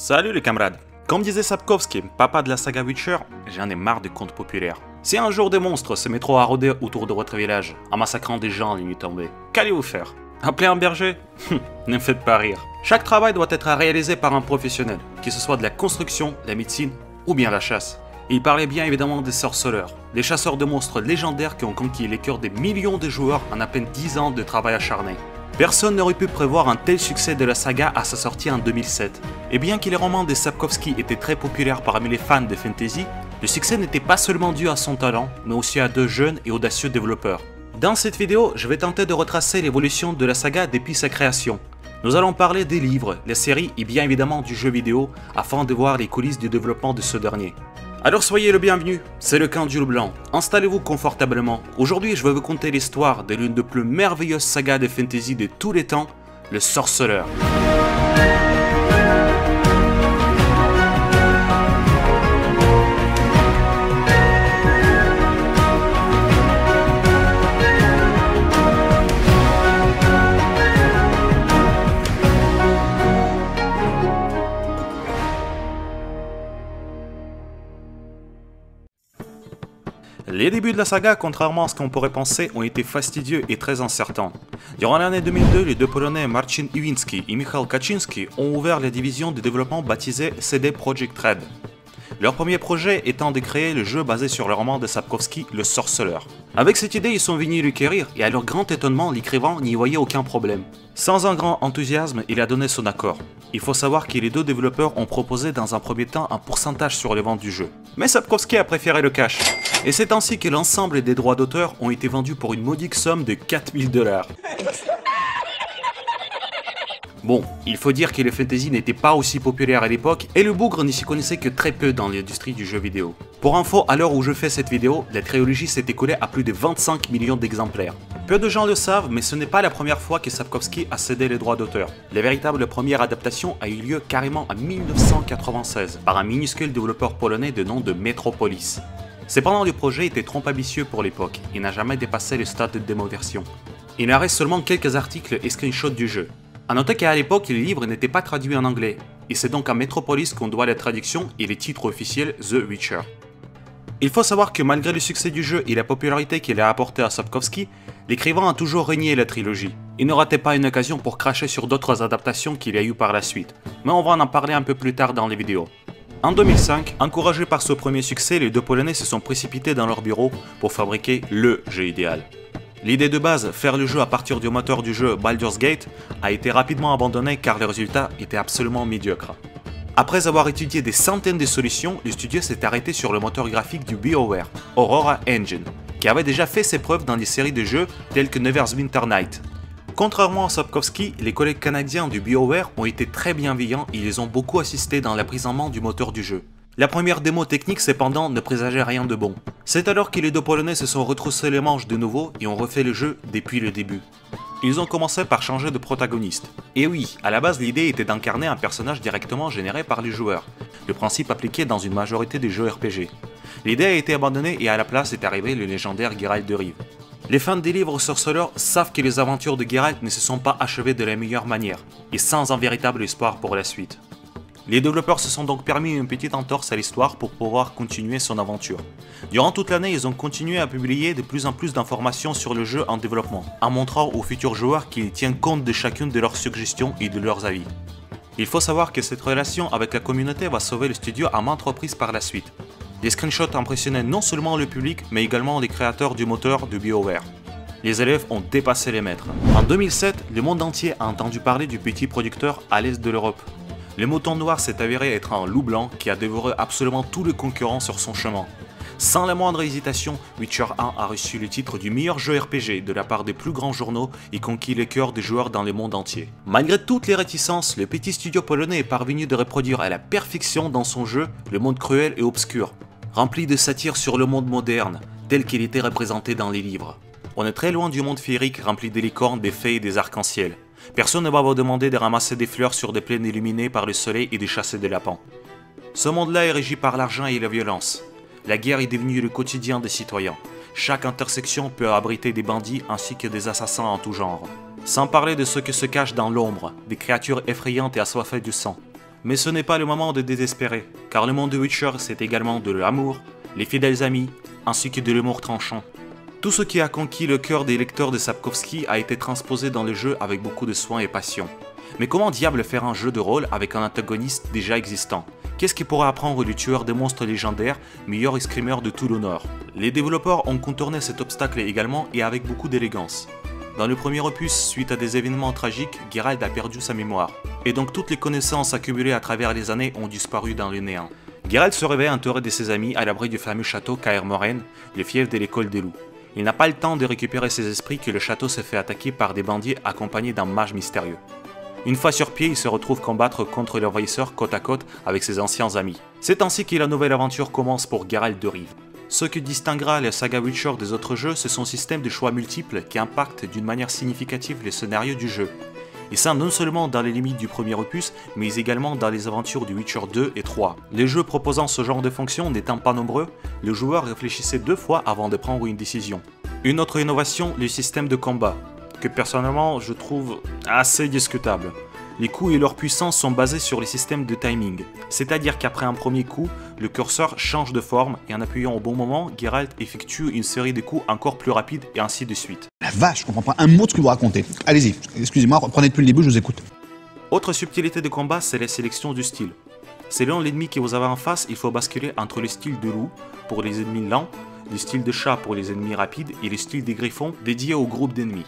Salut les camarades. Comme disait Sapkowski, papa de la saga Witcher, j'en ai marre des contes populaires. Si un jour des monstres se mettront à rôder autour de votre village, en massacrant des gens les nuits tombées, qu'allez-vous faire? Appeler un berger? Ne me faites pas rire. Chaque travail doit être réalisé par un professionnel, que ce soit de la construction, la médecine ou bien la chasse. Il parlait bien évidemment des sorceleurs, des chasseurs de monstres légendaires qui ont conquis les cœurs des millions de joueurs en à peine 10 ans de travail acharné. Personne n'aurait pu prévoir un tel succès de la saga à sa sortie en 2007. Et bien que les romans de Sapkowski étaient très populaires parmi les fans de fantasy, le succès n'était pas seulement dû à son talent, mais aussi à deux jeunes et audacieux développeurs. Dans cette vidéo, je vais tenter de retracer l'évolution de la saga depuis sa création. Nous allons parler des livres, les séries et bien évidemment du jeu vidéo, afin de voir les coulisses du développement de ce dernier. Alors soyez le bienvenu, c'est le camp du loup blanc. Installez-vous confortablement. Aujourd'hui, je vais vous conter l'histoire de l'une des plus merveilleuses sagas de fantasy de tous les temps, le Sorceleur. Les débuts de la saga, contrairement à ce qu'on pourrait penser, ont été fastidieux et très incertains. Durant l'année 2002, les deux Polonais Marcin Iwinski et Michał Kaczynski ont ouvert la division de développement baptisée CD Projekt Red. Leur premier projet étant de créer le jeu basé sur le roman de Sapkowski, Le Sorceleur. Avec cette idée, ils sont venus requérir et à leur grand étonnement, l'écrivain n'y voyait aucun problème. Sans un grand enthousiasme, il a donné son accord. Il faut savoir que les deux développeurs ont proposé dans un premier temps un pourcentage sur les ventes du jeu. Mais Sapkowski a préféré le cash. Et c'est ainsi que l'ensemble des droits d'auteur ont été vendus pour une modique somme de 4000 $. Bon, il faut dire que le fantasy n'était pas aussi populaire à l'époque et le bougre n'y s'y connaissait que très peu dans l'industrie du jeu vidéo. Pour info, à l'heure où je fais cette vidéo, la trilogie s'est écoulée à plus de 25 millions d'exemplaires. Peu de gens le savent, mais ce n'est pas la première fois que Sapkowski a cédé les droits d'auteur. La véritable première adaptation a eu lieu carrément en 1996 par un minuscule développeur polonais de nom de Metropolis. Cependant, le projet était trop ambitieux pour l'époque et n'a jamais dépassé le stade de démo version. Il en reste seulement quelques articles et screenshots du jeu. A noter qu'à l'époque, les livres n'étaient pas traduits en anglais, et c'est donc à Metropolis qu'on doit la traduction et les titres officiels The Witcher. Il faut savoir que malgré le succès du jeu et la popularité qu'il a apporté à Sapkowski, l'écrivain a toujours renié la trilogie. Il ne ratait pas une occasion pour cracher sur d'autres adaptations qu'il y a eu par la suite, mais on va en parler un peu plus tard dans les vidéos. En 2005, encouragés par ce premier succès, les deux Polonais se sont précipités dans leur bureau pour fabriquer le jeu idéal. L'idée de base, faire le jeu à partir du moteur du jeu Baldur's Gate, a été rapidement abandonnée car le résultat était absolument médiocre. Après avoir étudié des centaines de solutions, le studio s'est arrêté sur le moteur graphique du BioWare, Aurora Engine, qui avait déjà fait ses preuves dans des séries de jeux telles que Neverwinter Night. Contrairement à Sapkowski, les collègues canadiens du BioWare ont été très bienveillants et ils ont beaucoup assisté dans la prise en main du moteur du jeu. La première démo technique cependant ne présageait rien de bon. C'est alors que les deux Polonais se sont retroussés les manches de nouveau et ont refait le jeu depuis le début. Ils ont commencé par changer de protagoniste. Et oui, à la base l'idée était d'incarner un personnage directement généré par les joueurs, le principe appliqué dans une majorité des jeux RPG. L'idée a été abandonnée et à la place est arrivé le légendaire Geralt de Rive. Les fans des livres Sorceleur savent que les aventures de Geralt ne se sont pas achevées de la meilleure manière, et sans un véritable espoir pour la suite. Les développeurs se sont donc permis une petite entorse à l'histoire pour pouvoir continuer son aventure. Durant toute l'année, ils ont continué à publier de plus en plus d'informations sur le jeu en développement, en montrant aux futurs joueurs qu'ils tiennent compte de chacune de leurs suggestions et de leurs avis. Il faut savoir que cette relation avec la communauté va sauver le studio à maintes reprises par la suite. Les screenshots impressionnaient non seulement le public, mais également les créateurs du moteur du BioWare. Les élèves ont dépassé les maîtres. En 2007, le monde entier a entendu parler du petit producteur à l'est de l'Europe. Le mouton noir s'est avéré être un loup blanc qui a dévoré absolument tous les concurrents sur son chemin. Sans la moindre hésitation, Witcher 1 a reçu le titre du meilleur jeu RPG de la part des plus grands journaux et conquis les cœurs des joueurs dans le monde entier. Malgré toutes les réticences, le petit studio polonais est parvenu de reproduire à la perfection dans son jeu le monde cruel et obscur, rempli de satire sur le monde moderne, tel qu'il était représenté dans les livres. On est très loin du monde féerique rempli des licornes, des fées et des arcs-en-ciel. Personne ne va vous demander de ramasser des fleurs sur des plaines illuminées par le soleil et de chasser des lapins. Ce monde-là est régi par l'argent et la violence. La guerre est devenue le quotidien des citoyens. Chaque intersection peut abriter des bandits ainsi que des assassins en tout genre. Sans parler de ceux qui se cachent dans l'ombre, des créatures effrayantes et assoiffées du sang. Mais ce n'est pas le moment de désespérer, car le monde de Witcher c'est également de l'amour, les fidèles amis, ainsi que de l'humour tranchant. Tout ce qui a conquis le cœur des lecteurs de Sapkowski a été transposé dans le jeu avec beaucoup de soin et passion. Mais comment diable faire un jeu de rôle avec un antagoniste déjà existant? Qu'est-ce qui pourrait apprendre du tueur des monstres légendaires, meilleur escrimeur de tout le Nord? Les développeurs ont contourné cet obstacle également et avec beaucoup d'élégance. Dans le premier opus, suite à des événements tragiques, Geralt a perdu sa mémoire. Et donc toutes les connaissances accumulées à travers les années ont disparu dans le néant. Geralt se réveille entouré de ses amis à l'abri du fameux château Kaer Morhen, le fief de l'école des loups. Il n'a pas le temps de récupérer ses esprits que le château se fait attaquer par des bandits accompagnés d'un mage mystérieux. Une fois sur pied, il se retrouve combattre contre l'envahisseur côte à côte avec ses anciens amis. C'est ainsi que la nouvelle aventure commence pour Geralt de Rive. Ce qui distinguera la saga Witcher des autres jeux, c'est son système de choix multiples qui impacte d'une manière significative les scénarios du jeu. Et ça non seulement dans les limites du premier opus, mais également dans les aventures du Witcher 2 et 3. Les jeux proposant ce genre de fonction n'étant pas nombreux, le joueur réfléchissait 2 fois avant de prendre une décision. Une autre innovation, le système de combat, que personnellement je trouve assez discutable. Les coups et leur puissance sont basés sur les systèmes de timing, c'est-à-dire qu'après un premier coup, le curseur change de forme et en appuyant au bon moment, Geralt effectue une série de coups encore plus rapides et ainsi de suite. La vache, je comprends pas un mot de ce que vous racontez. Allez-y, excusez-moi, reprenez depuis le début, je vous écoute. Autre subtilité de combat, c'est la sélection du style. Selon l'ennemi que vous avez en face, il faut basculer entre le style de loup pour les ennemis lents, le style de chat pour les ennemis rapides et le style des griffons dédié au groupe d'ennemis.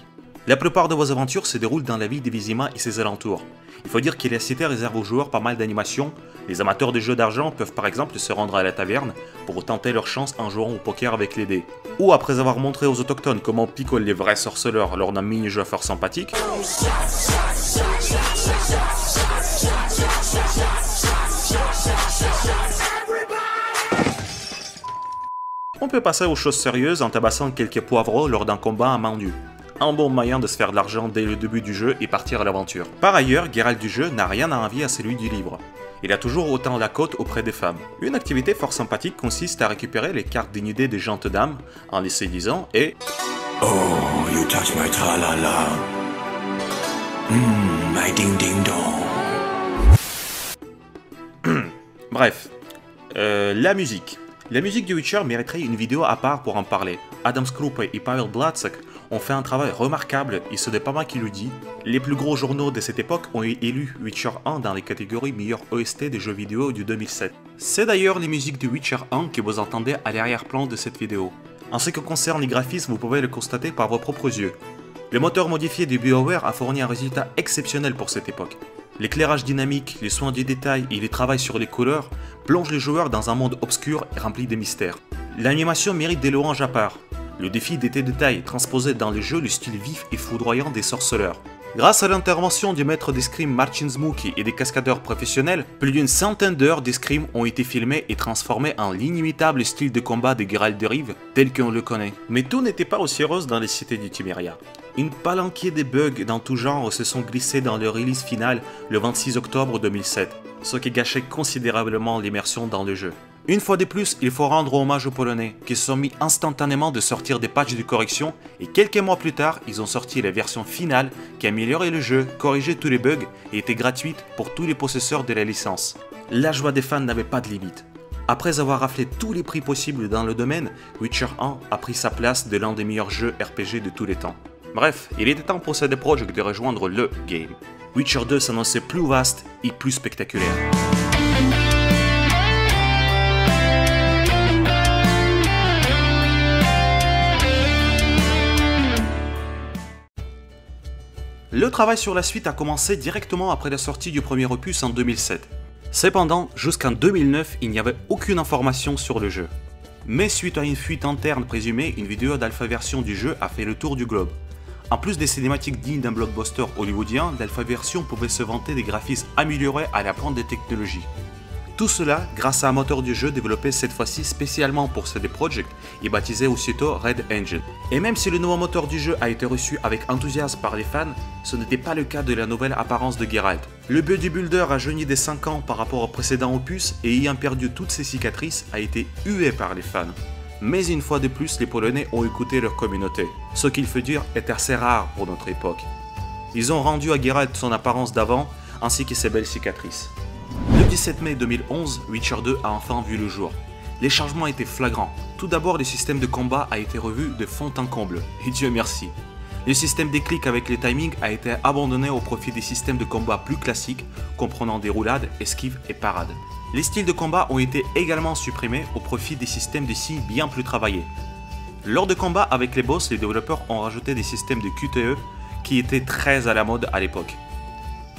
La plupart de vos aventures se déroulent dans la ville de Vizima et ses alentours. Il faut dire que la cité réserve aux joueurs pas mal d'animations. Les amateurs de jeux d'argent peuvent par exemple se rendre à la taverne pour tenter leur chance en jouant au poker avec les dés. Ou après avoir montré aux autochtones comment picolent les vrais sorceleurs lors d'un mini-jeu fort sympathique, on peut passer aux choses sérieuses en tabassant quelques poivreaux lors d'un combat à main nue. Un bon moyen de se faire de l'argent dès le début du jeu et partir à l'aventure. Par ailleurs, Geralt du jeu n'a rien à envier à celui du livre. Il a toujours autant la cote auprès des femmes. Une activité fort sympathique consiste à récupérer les cartes dénudées des gentes dames en les séduisant et... Oh, you touch my tra-la-la. My ding-ding-dong. Bref. La musique. La musique de Witcher mériterait une vidéo à part pour en parler. Adam Skrupe et Pavel Blatsak ont fait un travail remarquable et ce n'est pas moi qui le dis. Les plus gros journaux de cette époque ont élu Witcher 1 dans les catégories meilleure OST des jeux vidéo du 2007. C'est d'ailleurs les musiques de Witcher 1 que vous entendez à l'arrière-plan de cette vidéo. En ce qui concerne les graphismes, vous pouvez le constater par vos propres yeux. Le moteur modifié de BioWare a fourni un résultat exceptionnel pour cette époque. L'éclairage dynamique, les soins du détail et les travail sur les couleurs plongent les joueurs dans un monde obscur et rempli de mystères. L'animation mérite des louanges à part. Le défi d'été de taille transposait dans le jeu le style vif et foudroyant des sorceleurs. Grâce à l'intervention du maître d'escrime Marcin Zmuki et des cascadeurs professionnels, plus d'une centaine d'heures d'escrime ont été filmées et transformées en l'inimitable style de combat de Geralt de Rive tel qu'on le connaît. Mais tout n'était pas aussi rose dans les cités du Temeria. Une palanquée de bugs dans tout genre se sont glissés dans le release final le 26 octobre 2007, ce qui gâchait considérablement l'immersion dans le jeu. Une fois de plus, il faut rendre hommage aux Polonais, qui se sont mis instantanément de sortir des patchs de correction et quelques mois plus tard, ils ont sorti la version finale qui améliorait le jeu, corrigeait tous les bugs et était gratuite pour tous les possesseurs de la licence. La joie des fans n'avait pas de limite. Après avoir raflé tous les prix possibles dans le domaine, Witcher 1 a pris sa place de l'un des meilleurs jeux RPG de tous les temps. Bref, il était temps pour CD Projekt de rejoindre le game. Witcher 2 s'annonçait plus vaste et plus spectaculaire. Le travail sur la suite a commencé directement après la sortie du premier opus en 2007. Cependant, jusqu'en 2009, il n'y avait aucune information sur le jeu. Mais suite à une fuite interne présumée, une vidéo d'alpha version du jeu a fait le tour du globe. En plus des cinématiques dignes d'un blockbuster hollywoodien, l'alpha version pouvait se vanter des graphismes améliorés à la pointe des technologies. Tout cela grâce à un moteur du jeu développé cette fois-ci spécialement pour CD Projekt et baptisé aussitôt Red Engine. Et même si le nouveau moteur du jeu a été reçu avec enthousiasme par les fans, ce n'était pas le cas de la nouvelle apparence de Geralt. Le bodybuilder rajeuni des 5 ans par rapport au précédent opus et ayant perdu toutes ses cicatrices a été hué par les fans. Mais une fois de plus, les Polonais ont écouté leur communauté. Ce qu'il faut dire est assez rare pour notre époque. Ils ont rendu à Geralt son apparence d'avant ainsi que ses belles cicatrices. 17 mai 2011, Witcher 2 a enfin vu le jour. Les changements étaient flagrants. Tout d'abord, le système de combat a été revu de fond en comble, et Dieu merci. Le système des clics avec les timings a été abandonné au profit des systèmes de combat plus classiques, comprenant des roulades, esquives et parades. Les styles de combat ont été également supprimés au profit des systèmes de signes bien plus travaillés. Lors de combats avec les boss, les développeurs ont rajouté des systèmes de QTE qui étaient très à la mode à l'époque.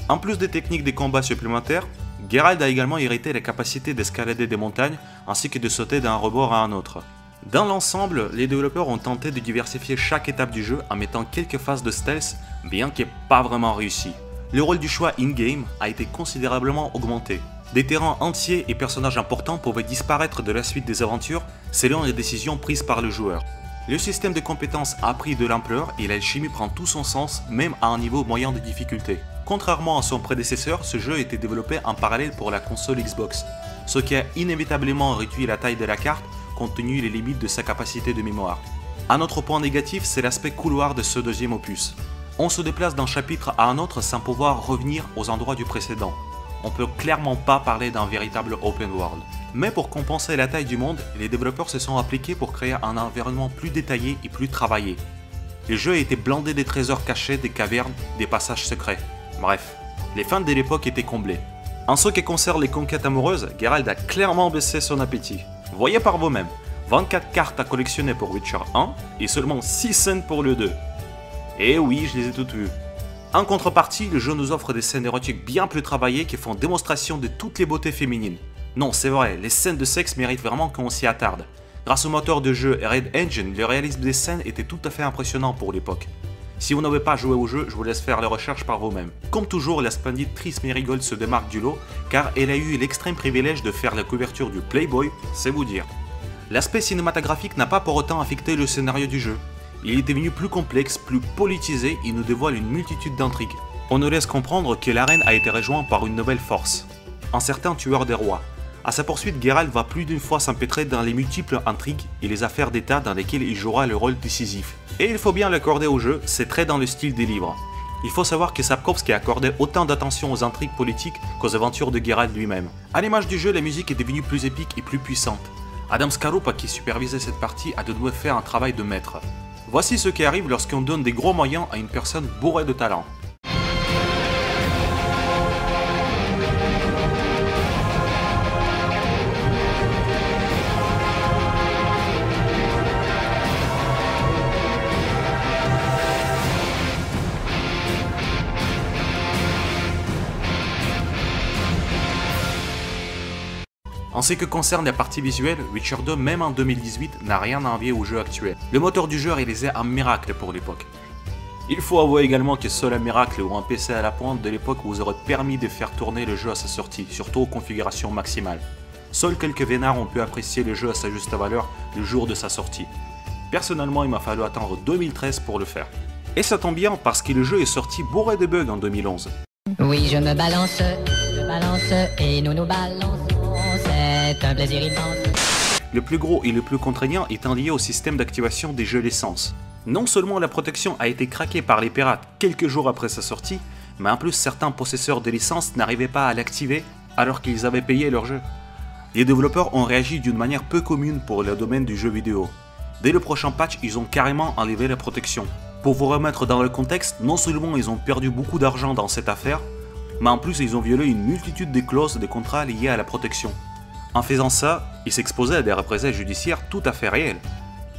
En plus des techniques de combat supplémentaires, Geralt a également hérité la capacité d'escalader des montagnes ainsi que de sauter d'un rebord à un autre. Dans l'ensemble, les développeurs ont tenté de diversifier chaque étape du jeu en mettant quelques phases de stealth, bien qu'il n'ait pas vraiment réussi. Le rôle du choix in-game a été considérablement augmenté. Des terrains entiers et personnages importants pouvaient disparaître de la suite des aventures selon les décisions prises par le joueur. Le système de compétences a pris de l'ampleur et l'alchimie prend tout son sens, même à un niveau moyen de difficulté. Contrairement à son prédécesseur, ce jeu a été développé en parallèle pour la console Xbox, ce qui a inévitablement réduit la taille de la carte compte tenu des limites de sa capacité de mémoire. Un autre point négatif, c'est l'aspect couloir de ce deuxième opus. On se déplace d'un chapitre à un autre sans pouvoir revenir aux endroits du précédent. On peut clairement pas parler d'un véritable open world. Mais pour compenser la taille du monde, les développeurs se sont appliqués pour créer un environnement plus détaillé et plus travaillé. Le jeu a été blindé des trésors cachés, des cavernes, des passages secrets. Bref, les fans de l'époque étaient comblés. En ce qui concerne les conquêtes amoureuses, Geralt a clairement baissé son appétit. Voyez par vous-même, 24 cartes à collectionner pour Witcher 1 et seulement 6 scènes pour le 2. Et oui, je les ai toutes vues. En contrepartie, le jeu nous offre des scènes érotiques bien plus travaillées qui font démonstration de toutes les beautés féminines. Non, c'est vrai, les scènes de sexe méritent vraiment qu'on s'y attarde. Grâce au moteur de jeu Red Engine, le réalisme des scènes était tout à fait impressionnant pour l'époque. Si vous n'avez pas joué au jeu, je vous laisse faire les recherches par vous-même. Comme toujours, la splendide Triss Merigold se démarque du lot, car elle a eu l'extrême privilège de faire la couverture du Playboy, c'est vous dire. L'aspect cinématographique n'a pas pour autant affecté le scénario du jeu. Il est devenu plus complexe, plus politisé et nous dévoile une multitude d'intrigues. On nous laisse comprendre que l'arène a été rejointe par une nouvelle force, un certain tueur des rois. À sa poursuite, Geralt va plus d'une fois s'empêtrer dans les multiples intrigues et les affaires d'État dans lesquelles il jouera le rôle décisif. Et il faut bien l'accorder au jeu, c'est très dans le style des livres. Il faut savoir que Sapkowski accordait autant d'attention aux intrigues politiques qu'aux aventures de Geralt lui-même. À l'image du jeu, la musique est devenue plus épique et plus puissante. Adam Scarupa, qui supervisait cette partie, a de nouveau fait un travail de maître. Voici ce qui arrive lorsqu'on donne des gros moyens à une personne bourrée de talent. En ce qui concerne la partie visuelle, Witcher 2, même en 2018, n'a rien à envier au jeu actuel. Le moteur du jeu réalisait un miracle pour l'époque. Il faut avouer également que seul un miracle ou un PC à la pointe de l'époque vous aurait permis de faire tourner le jeu à sa sortie, surtout aux configurations maximales. Seuls quelques vénards ont pu apprécier le jeu à sa juste valeur le jour de sa sortie. Personnellement, il m'a fallu attendre 2013 pour le faire. Et ça tombe bien parce que le jeu est sorti bourré de bugs en 2011. Oui, je me balance et nous nous balançons, c'est un plaisir immense. Le plus gros et le plus contraignant étant lié au système d'activation des jeux licence. Non seulement la protection a été craquée par les pirates quelques jours après sa sortie, mais en plus certains possesseurs de licences n'arrivaient pas à l'activer alors qu'ils avaient payé leur jeu. Les développeurs ont réagi d'une manière peu commune pour le domaine du jeu vidéo. Dès le prochain patch, ils ont carrément enlevé la protection. Pour vous remettre dans le contexte, non seulement ils ont perdu beaucoup d'argent dans cette affaire, mais en plus ils ont violé une multitude de clauses de contrats liées à la protection. En faisant ça, ils s'exposaient à des représailles judiciaires tout à fait réelles.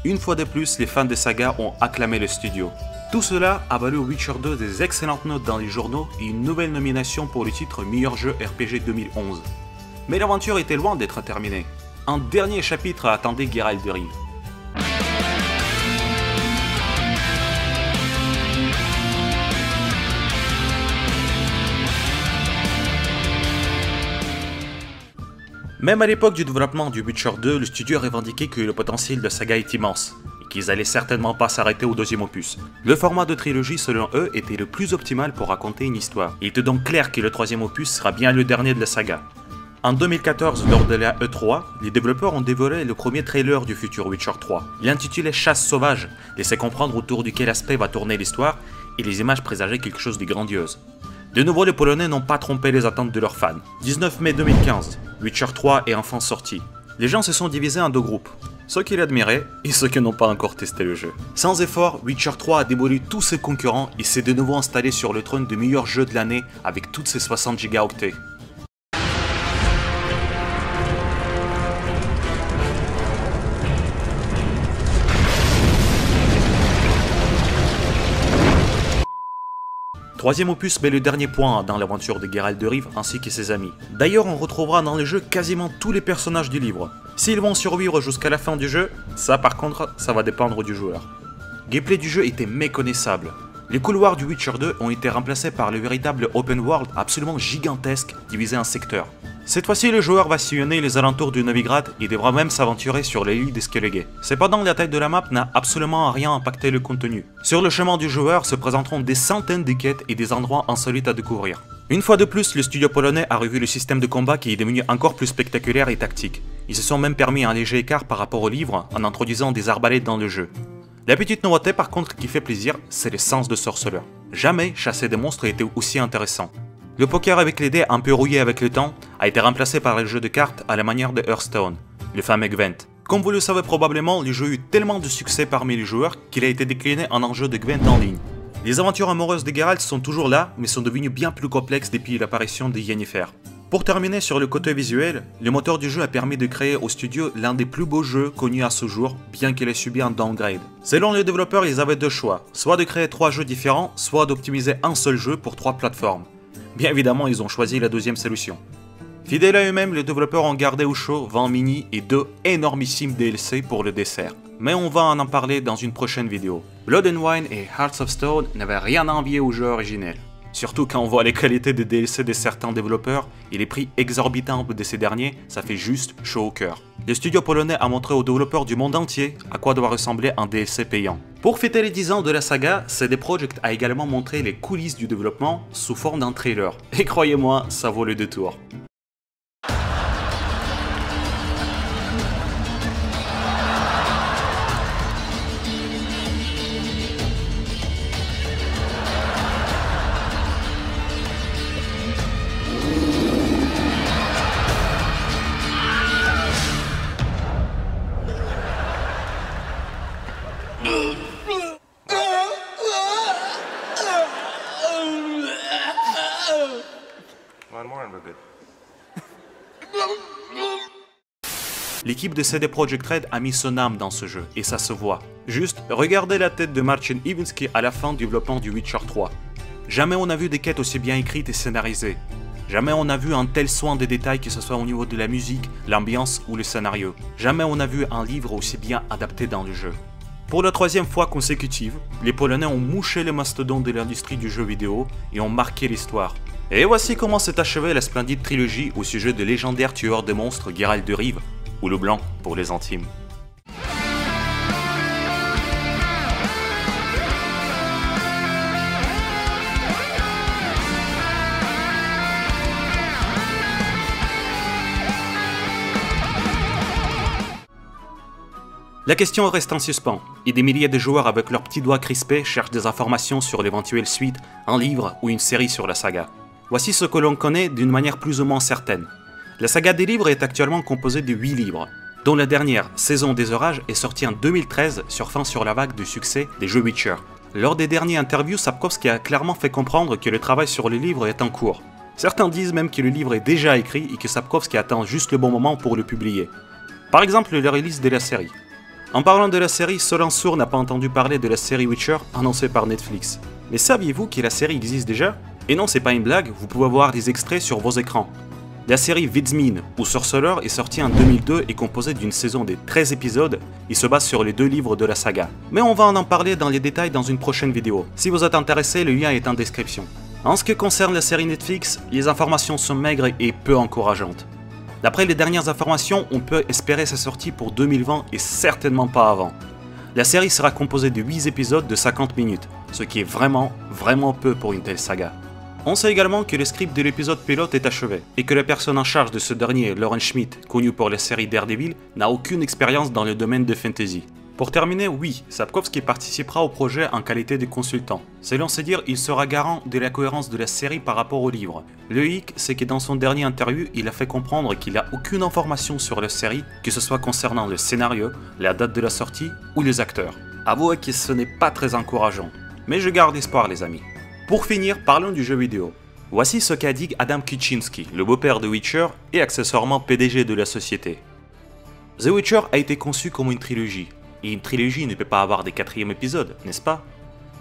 Une fois de plus, les fans de saga ont acclamé le studio. Tout cela a valu au Witcher 2 des excellentes notes dans les journaux et une nouvelle nomination pour le titre Meilleur jeu RPG 2011. Mais l'aventure était loin d'être terminée. Un dernier chapitre attendait Geralt de Rive. Même à l'époque du développement du Witcher 2, le studio revendiquait que le potentiel de la saga est immense, et qu'ils allaient certainement pas s'arrêter au deuxième opus. Le format de trilogie selon eux était le plus optimal pour raconter une histoire. Il était donc clair que le troisième opus sera bien le dernier de la saga. En 2014, lors de la E3, les développeurs ont dévoilé le premier trailer du futur Witcher 3. Il intitulé Chasse sauvage, laissait comprendre autour de quel aspect va tourner l'histoire, et les images présageaient quelque chose de grandiose. De nouveau, les Polonais n'ont pas trompé les attentes de leurs fans. 19 mai 2015, Witcher 3 est enfin sorti. Les gens se sont divisés en deux groupes, ceux qui l'admiraient et ceux qui n'ont pas encore testé le jeu. Sans effort, Witcher 3 a démoli tous ses concurrents et s'est de nouveau installé sur le trône du meilleur jeu de l'année avec toutes ses 60 gigaoctets. Troisième opus met le dernier point dans l'aventure de Geralt de Rive ainsi que ses amis. D'ailleurs, on retrouvera dans le jeu quasiment tous les personnages du livre. S'ils vont survivre jusqu'à la fin du jeu, ça par contre, ça va dépendre du joueur. Le gameplay du jeu était méconnaissable. Les couloirs du Witcher 2 ont été remplacés par le véritable open world absolument gigantesque divisé en secteurs. Cette fois-ci, le joueur va sillonner les alentours du Novigrad et devra même s'aventurer sur les îles des Skellige. Cependant, la taille de la map n'a absolument rien impacté le contenu. Sur le chemin du joueur se présenteront des centaines de quêtes et des endroits insolites à découvrir. Une fois de plus, le studio polonais a revu le système de combat qui est devenu encore plus spectaculaire et tactique. Ils se sont même permis un léger écart par rapport au livre en introduisant des arbalètes dans le jeu. La petite nouveauté par contre qui fait plaisir, c'est le sens de sorceleur. Jamais chasser des monstres était aussi intéressant. Le poker avec les dés un peu rouillé avec le temps a été remplacé par le jeu de cartes à la manière de Hearthstone, le fameux Gwent. Comme vous le savez probablement, le jeu a eu tellement de succès parmi les joueurs qu'il a été décliné en un jeu de Gwent en ligne. Les aventures amoureuses de Geralt sont toujours là, mais sont devenues bien plus complexes depuis l'apparition de Yennefer. Pour terminer sur le côté visuel, le moteur du jeu a permis de créer au studio l'un des plus beaux jeux connus à ce jour, bien qu'il ait subi un downgrade. Selon les développeurs, ils avaient deux choix, soit de créer 3 jeux différents, soit d'optimiser un seul jeu pour 3 plateformes. Bien évidemment, ils ont choisi la deuxième solution. Fidèles à eux-mêmes, les développeurs ont gardé au chaud 20 mini et 2 énormissimes DLC pour le dessert. Mais on va en parler dans une prochaine vidéo. Blood and Wine et Hearts of Stone n'avaient rien à envier au jeu originel. Surtout quand on voit les qualités des DLC de certains développeurs et les prix exorbitants de ces derniers, ça fait juste chaud au cœur. Le studio polonais a montré aux développeurs du monde entier à quoi doit ressembler un DLC payant. Pour fêter les 10 ans de la saga, CD Projekt a également montré les coulisses du développement sous forme d'un trailer. Et croyez-moi, ça vaut le détour. L'équipe de CD Projekt Red a mis son âme dans ce jeu, et ça se voit. Juste, regardez la tête de Marcin Iwinski à la fin du développement du Witcher 3. Jamais on a vu des quêtes aussi bien écrites et scénarisées. Jamais on a vu un tel soin des détails, que ce soit au niveau de la musique, l'ambiance ou le scénario. Jamais on a vu un livre aussi bien adapté dans le jeu. Pour la 3e fois consécutive, les Polonais ont mouché les mastodontes de l'industrie du jeu vidéo et ont marqué l'histoire. Et voici comment s'est achevée la splendide trilogie au sujet de légendaire tueur de monstres Geralt de Rive, ou le blanc pour les intimes. La question reste en suspens, et des milliers de joueurs avec leurs petits doigts crispés cherchent des informations sur l'éventuelle suite, un livre ou une série sur la saga. Voici ce que l'on connaît d'une manière plus ou moins certaine. La saga des livres est actuellement composée de 8 livres, dont la dernière, Saison des Orages, est sortie en 2013 surfant sur la vague du succès des jeux Witcher. Lors des dernières interviews, Sapkowski a clairement fait comprendre que le travail sur le livre est en cours. Certains disent même que le livre est déjà écrit et que Sapkowski attend juste le bon moment pour le publier. Par exemple, le release de la série. En parlant de la série, Solan Sour n'a pas entendu parler de la série Witcher annoncée par Netflix. Mais saviez-vous que la série existe déjà? Et non, c'est pas une blague, vous pouvez voir des extraits sur vos écrans. La série Wiedźmin ou Sorceleur est sortie en 2002 et composée d'une saison de 13 épisodes et se base sur les 2 livres de la saga. Mais on va en parler dans les détails dans une prochaine vidéo. Si vous êtes intéressé, le lien est en description. En ce qui concerne la série Netflix, les informations sont maigres et peu encourageantes. D'après les dernières informations, on peut espérer sa sortie pour 2020 et certainement pas avant. La série sera composée de 8 épisodes de 50 minutes, ce qui est vraiment peu pour une telle saga. On sait également que le script de l'épisode pilote est achevé, et que la personne en charge de ce dernier, Lauren Schmidt, connu pour la série Daredevil, n'a aucune expérience dans le domaine de fantasy. Pour terminer, oui, Sapkowski participera au projet en qualité de consultant. Selon se dire, il sera garant de la cohérence de la série par rapport au livre. Le hic, c'est que dans son dernier interview, il a fait comprendre qu'il n'a aucune information sur la série, que ce soit concernant le scénario, la date de la sortie ou les acteurs. Avouez que ce n'est pas très encourageant, mais je garde espoir les amis. Pour finir, parlons du jeu vidéo. Voici ce qu'a dit Adam Kuczynski, le beau-père de Witcher et accessoirement PDG de la société. The Witcher a été conçu comme une trilogie. Et une trilogie ne peut pas avoir des 4e épisodes, n'est-ce pas?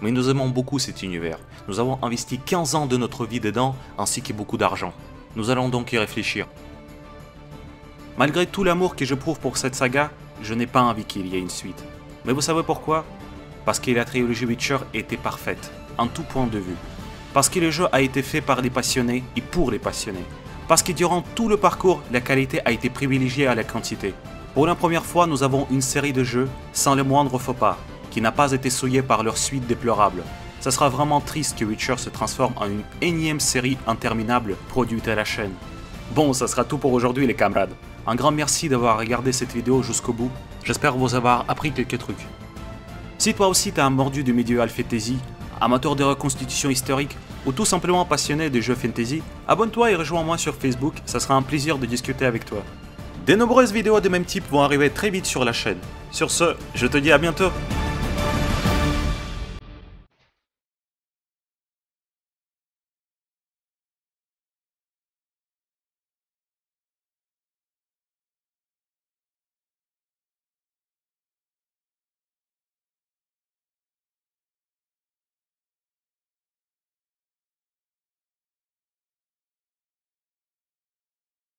Mais nous aimons beaucoup cet univers. Nous avons investi 15 ans de notre vie dedans, ainsi que beaucoup d'argent. Nous allons donc y réfléchir. Malgré tout l'amour que je prouve pour cette saga, je n'ai pas envie qu'il y ait une suite. Mais vous savez pourquoi? Parce que la trilogie Witcher était parfaite, en tout point de vue. Parce que le jeu a été fait par les passionnés et pour les passionnés. Parce que durant tout le parcours, la qualité a été privilégiée à la quantité. Pour la première fois, nous avons une série de jeux sans le moindre faux pas, qui n'a pas été souillée par leur suite déplorable. Ça sera vraiment triste que Witcher se transforme en une énième série interminable produite à la chaîne. Bon, ça sera tout pour aujourd'hui les camarades. Un grand merci d'avoir regardé cette vidéo jusqu'au bout, j'espère vous avoir appris quelques trucs. Si toi aussi t'as un mordu du médiéval fantasy, amateur de reconstitution historique ou tout simplement passionné de jeux fantasy, abonne-toi et rejoins-moi sur Facebook, ça sera un plaisir de discuter avec toi. De nombreuses vidéos de même type vont arriver très vite sur la chaîne. Sur ce, je te dis à bientôt.